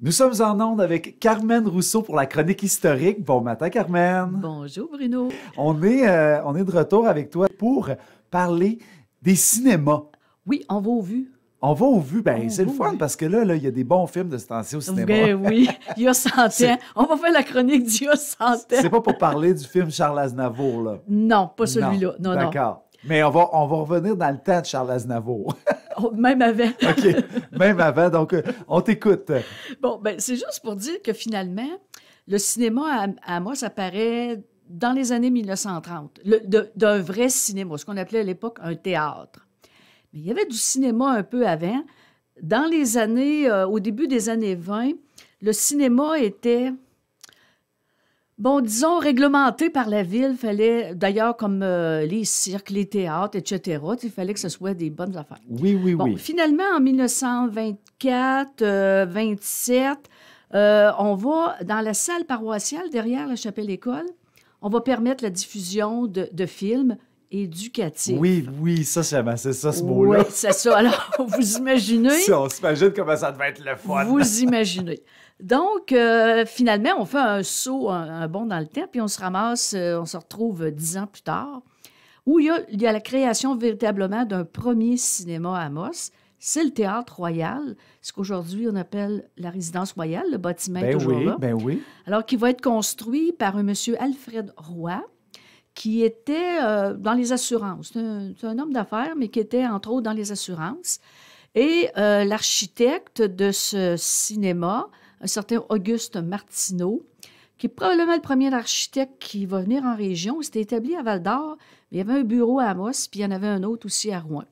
Nous sommes en onde avec Carmen Rousseau pour la chronique historique. Bon matin, Carmen. Bonjour, Bruno. On est de retour avec toi pour parler des cinémas. Oui, on va au vu. On va au vu, ben c'est le fun parce que là, il y a des bons films de ce temps-ci au cinéma. Ben oui, il y a 100 ans. On va faire la chronique d'il y a 100 ans. C'est pas pour parler du film Charles Aznavour, là. Non, pas celui-là. Non, D'accord. Mais on va revenir dans le temps de Charles Aznavour. Même avant. OK. Même avant. Donc, on t'écoute. Bon, ben c'est juste pour dire que finalement, le cinéma à Amos apparaît dans les années 1930. D'un vrai cinéma, ce qu'on appelait à l'époque un théâtre. Mais il y avait du cinéma un peu avant. Dans les années, au début des années 20, le cinéma était, bon, disons, réglementé par la ville. Fallait, d'ailleurs, comme les cirques, les théâtres, etc., il fallait que ce soit des bonnes affaires. Oui, oui, bon, oui. Finalement, en 1924, 27, on va dans la salle paroissiale derrière la chapelle-école, on va permettre la diffusion de films éducatifs. Oui, oui, ça, c'est ça, ce mot-là. Oui, c'est ça. Alors, vous imaginez... Ça, on s'imagine comment ça devait être le fun. Vous imaginez. Donc, finalement, on fait un saut, un bond dans le temps, puis on se ramasse, on se retrouve 10 ans plus tard, où il y a la création véritablement d'un premier cinéma à Amos. C'est le Théâtre Royal, ce qu'aujourd'hui on appelle la Résidence Royale, le bâtiment est toujours là. Ben oui. Alors, qui va être construit par un monsieur Alfred Roy, qui était dans les assurances. C'est un homme d'affaires, mais qui était, entre autres, dans les assurances. Et l'architecte de ce cinéma, un certain Auguste Martineau, qui est probablement le premier architecte qui va venir en région. Il s'était établi à Val-d'Or, mais il y avait un bureau à Amos, puis il y en avait un autre aussi à Rouen.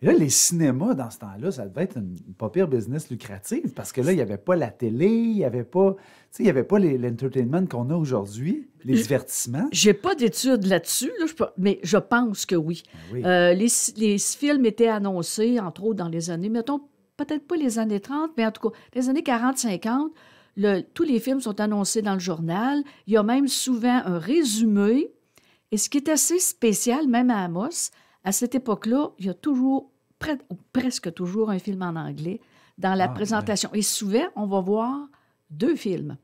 Et là, les cinémas, dans ce temps-là, ça devait être une pas pire business lucrative parce que là, il n'y avait pas la télé, il n'y avait pas, l'entertainment qu'on a aujourd'hui, les divertissements. J'ai pas d'études là-dessus, mais je pense que oui. Oui. Les films étaient annoncés, entre autres, dans les années, mettons, peut-être pas les années 30, mais en tout cas, les années 40-50, tous les films sont annoncés dans le journal. Il y a même souvent un résumé. Et ce qui est assez spécial, même à Amos, à cette époque-là, il y a toujours, ou presque toujours, un film en anglais dans la présentation. Ouais. Et souvent, on va voir 2 films.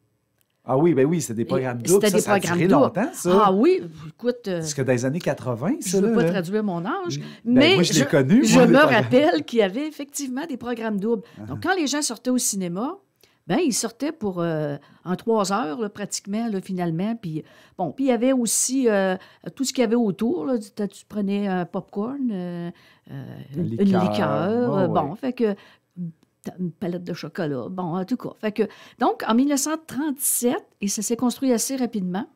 Ah oui, ben oui, c'est des programmes doubles. C'était des programmes doubles. Longtemps, ça. Ah oui, écoute... Parce que dans les années 80, ça, je ne veux pas traduire mon âge, mais moi, je l'ai connu. Je me rappelle qu'il y avait effectivement des programmes doubles. Donc, quand les gens sortaient au cinéma, ben ils sortaient pour en 3 heures, là, pratiquement, là, finalement. Puis, bon, puis il y avait aussi tout ce qu'il y avait autour. Là, tu prenais un popcorn, une liqueur. Bon, fait que une palette de chocolat. Bon, en tout cas. Fait que, donc, en 1937, et ça s'est construit assez rapidement,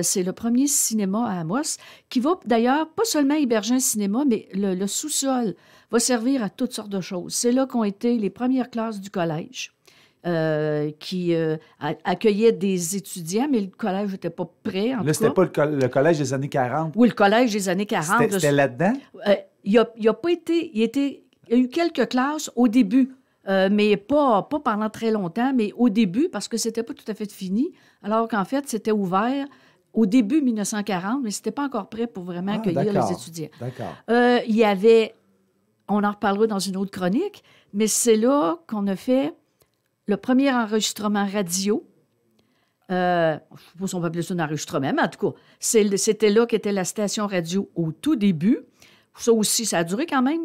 c'est le premier cinéma à Amos, qui va d'ailleurs pas seulement héberger un cinéma, mais le sous-sol va servir à toutes sortes de choses. C'est là qu'ont été les premières classes du collège. Qui accueillait des étudiants, mais le collège n'était pas prêt, en tout cas. Là, c'était pas le collège des années 40? Oui, le collège des années 40. C'était là-dedans? Il a pas été... Il y a eu quelques classes au début, mais pas pendant très longtemps, mais au début, parce que c'était pas tout à fait fini, alors qu'en fait, c'était ouvert au début 1940, mais c'était pas encore prêt pour vraiment accueillir les étudiants. D'accord. Il y avait... On en reparlera dans une autre chronique, mais c'est là qu'on a fait le premier enregistrement radio. Je ne sais pas si on peut appeler ça un enregistrement, mais en tout cas, c'était là qu'était la station radio au tout début. Ça aussi, ça a duré quand même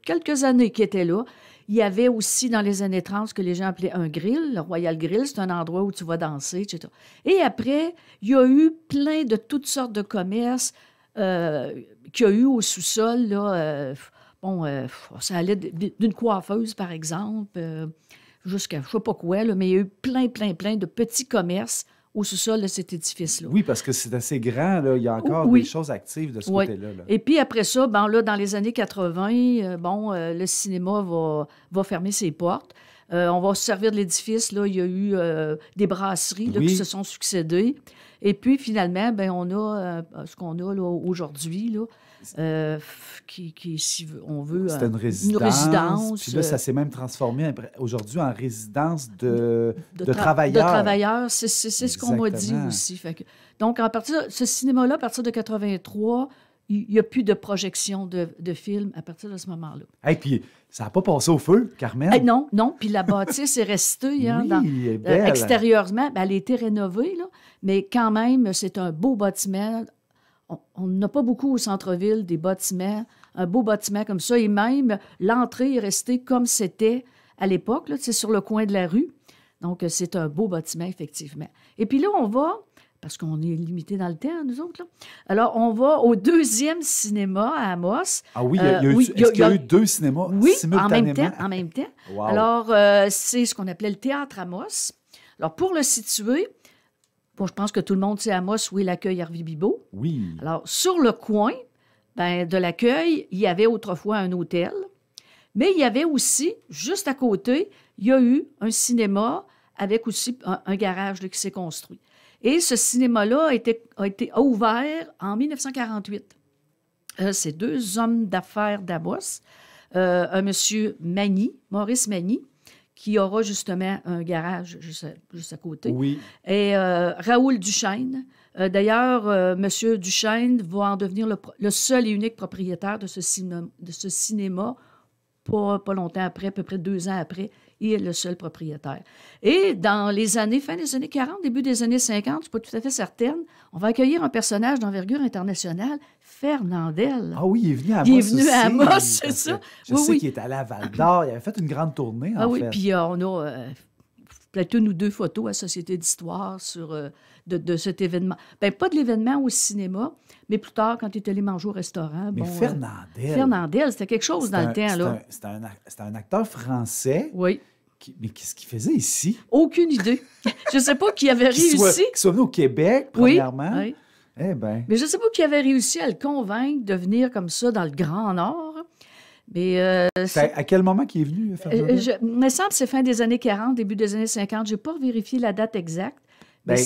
quelques années qu'il était là. Il y avait aussi, dans les années 30, ce que les gens appelaient un grill, le Royal Grill. C'est un endroit où tu vas danser, etc. Et après, il y a eu plein de toutes sortes de commerces qu'il y a eu au sous-sol. Là, ça allait d'une coiffeuse, par exemple, jusqu'à je ne sais pas quoi, là, mais il y a eu plein de petits commerces au sous-sol de cet édifice-là. Oui, parce que c'est assez grand, là. Il y a encore des choses actives de ce côté-là. Là. Et puis après ça, là, dans les années 80, le cinéma va fermer ses portes. On va se servir de l'édifice. Là, il y a eu des brasseries là, qui se sont succédées. Et puis, finalement, on a ce qu'on a là, aujourd'hui, là, qui, si on veut, c'était une résidence. Puis là, ça s'est même transformé aujourd'hui en résidence de travailleurs. De travailleurs, c'est ce qu'on m'a dit aussi. Fait que, donc, ce cinéma-là, à partir de 83, il n'y a plus de projection de films à partir de ce moment-là. Et puis, ça n'a pas passé au feu, Carmen? Non, non. Puis la bâtisse est restée hein, Oui, elle est belle. extérieurement. Ben, elle a été rénovée, là, mais quand même, c'est un beau bâtiment. On n'a pas beaucoup au centre-ville des bâtiments, un beau bâtiment comme ça. Et même, l'entrée est restée comme c'était à l'époque, là, sur le coin de la rue. Donc, c'est un beau bâtiment, effectivement. Et puis là, on va, parce qu'on est limité dans le temps, nous autres, là. Alors, on va au deuxième cinéma à Amos. Ah oui, est-ce qu'il y a eu deux cinémas simultanément? En même temps. Wow. Alors, c'est ce qu'on appelait le Théâtre Amos. Alors, pour le situer, bon, je pense que tout le monde sait Amos où est l'accueil Harvey Bibeau. Oui. Alors, sur le coin de l'accueil, il y avait autrefois un hôtel, mais il y avait aussi, juste à côté, il y a eu un cinéma avec aussi un garage là, qui s'est construit. Et ce cinéma-là a ouvert en 1948. C'est deux hommes d'affaires d'Amos, un monsieur Magny, Maurice Magny, qui aura justement un garage juste à côté. Oui. Et Raoul Duchesne. D'ailleurs, M. Duchesne va en devenir le seul et unique propriétaire de ce cinéma pas longtemps après, à peu près 2 ans après. Il est le seul propriétaire. Et dans fin des années 40, début des années 50, je ne suis pas tout à fait certaine, on va accueillir un personnage d'envergure internationale, Fernandel. Ah oui, il est venu à Amos. Il est venu aussi. à Amos, c'est ça. Je sais qu'il est allé à Val-d'Or. Il avait fait une grande tournée, en fait. Ah oui, puis on a peut-être 1 ou 2 photos à Société d'Histoire de cet événement. Bien, pas de l'événement au cinéma, mais plus tard, quand il est allé manger au restaurant. Mais bon, Fernandel. Fernandel, c'était quelque chose dans le temps, là. C'était un acteur français. Oui. Mais qu'est-ce qu'il faisait ici? Aucune idée. Je ne sais pas qui avait réussi. Qu'il soit venu au Québec, premièrement. Oui. Eh bien. Mais je ne sais pas qui avait réussi à le convaincre de venir comme ça dans le Grand Nord. Mais à quel moment qu'il est venu, Fernandel? Il me semble que c'est fin des années 40, début des années 50. Je n'ai pas vérifié la date exacte. Ben,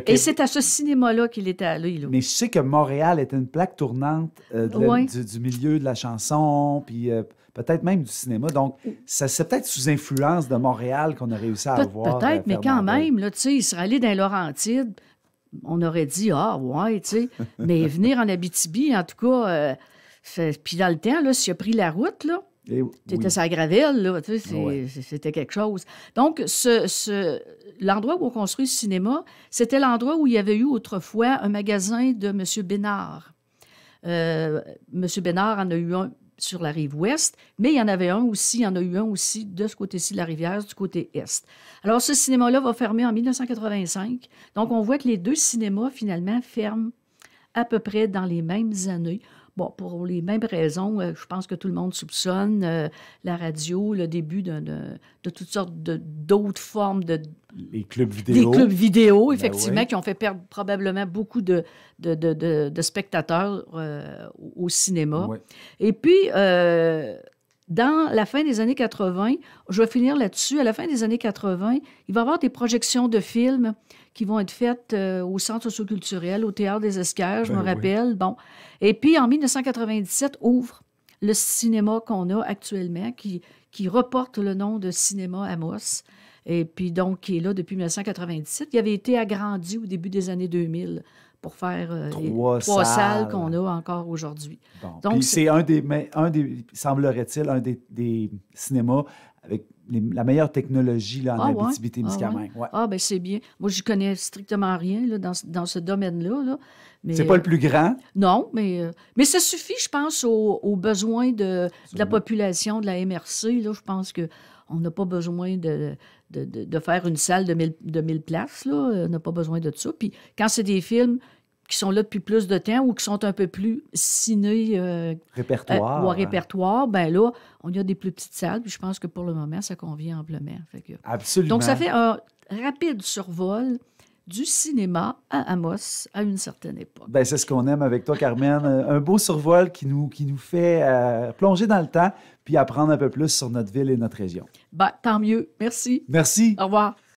et c'est à ce cinéma-là qu'il était allé. Là. Mais je sais que Montréal était une plaque tournante du milieu de la chanson, puis peut-être même du cinéma. Donc, c'est peut-être sous influence de Montréal qu'on a réussi à avoir. Peut-être, mais quand même, là, il serait allé dans Laurentides. On aurait dit, ah, ouais, tu sais. Mais venir en Abitibi, en tout cas, puis dans le temps, là, s'il a pris la route, là, c'était sa gravelle, là, tu sais, c'était quelque chose. Donc, l'endroit où on construit ce cinéma, c'était l'endroit où il y avait eu autrefois un magasin de M. Bénard. M. Bénard en a eu un sur la rive ouest, mais il y en avait un aussi, il y en a eu un aussi de ce côté-ci de la rivière, du côté est. Alors, ce cinéma-là va fermer en 1985. Donc, on voit que les 2 cinémas, finalement, ferment à peu près dans les mêmes années. Bon, pour les mêmes raisons, je pense que tout le monde soupçonne la radio, le début de toutes sortes d'autres formes de... Les clubs vidéo. Des clubs vidéo, effectivement, oui. qui ont fait perdre probablement beaucoup de spectateurs au cinéma. Oui. Et puis, dans la fin des années 80, je vais finir là-dessus, à la fin des années 80, il va y avoir des projections de films qui vont être faites au Centre socioculturel, au Théâtre des Esquerres, je me rappelle. Oui. Bon. Et puis, en 1997, ouvre le cinéma qu'on a actuellement, qui reporte le nom de Cinéma Amos, et puis donc qui est là depuis 1997. Il avait été agrandi au début des années 2000 pour faire les 3 salles qu'on a encore aujourd'hui. Bon. Donc, puis c'est un des, semblerait-il, un des cinémas avec la meilleure technologie là, en Abitibi-Témiscamingue. Ouais. Ah, bien, c'est bien. Moi, je connais strictement rien là, dans ce domaine-là. Là. Mais, c'est pas le plus grand? Non, mais ça suffit, je pense, aux besoins de la population de la MRC. Là. Je pense qu'on n'a pas besoin de faire une salle de 1000 places. Là. On n'a pas besoin de ça. Puis quand c'est des films qui sont là depuis plus de temps ou qui sont un peu plus ciné... répertoire. Ou à répertoire, bien là, on y a des plus petites salles. Puis je pense que pour le moment, ça convient amplement. Absolument. Donc, ça fait un rapide survol du cinéma à Amos à une certaine époque. Bien, c'est ce qu'on aime avec toi, Carmen. Un beau survol qui nous fait plonger dans le temps puis apprendre un peu plus sur notre ville et notre région. Ben, tant mieux. Merci. Merci. Au revoir.